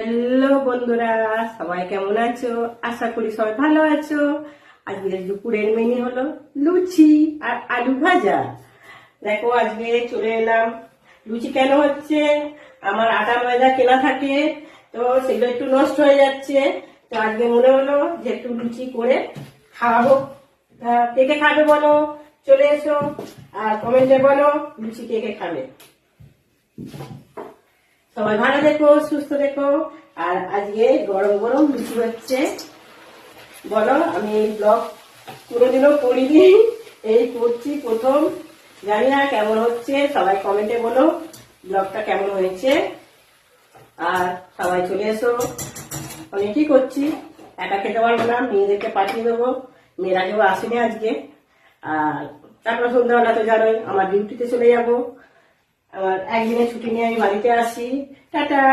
Hello বন্ধুরা, সবাই কেমন আছো? আশা করি সবাই ভালো আছো। আজকে দুপুরের মেনু হলো লুচি আর আলু ভাজা। দেখো আজকে চলে এলাম। লুচি কেন হচ্ছে? আমার আটা ময়দা কেনা থাকে, তো সেগুলো একটু নষ্ট হয়ে যাচ্ছে। তো আজকে মনে হলো যে একটু লুচি করে খাওয়াবো। কে কে খাবে বলো, চলে এসো আর কমেন্টে বলো লুচি কে কে খাবে। সবাই ভালো দেখো, সুস্থ দেখো। আর আজকে গরম গরম লুচি হচ্ছে। বলো, আমি এই ব্লগ কোনোদিনও করিনি, এই করছি প্রথম। জানি না কেমন হচ্ছে, সবাই কমেন্টে বলো ব্লগটা কেমন হয়েছে। আর সবাই চলে এসো। আমি কি করছি, একা খেতে পারবো না, মেয়েদেরকে পাঠিয়ে দেবো। মেয়েরা কেউ আসেনি আজকে। আর তারপর সন্ধ্যাবেলা তো জানোই আমার ডিউটিতে চলে যাবো। আমার একদিনের ছুটি নিয়ে আমি বাড়িতে আসি। টাটা।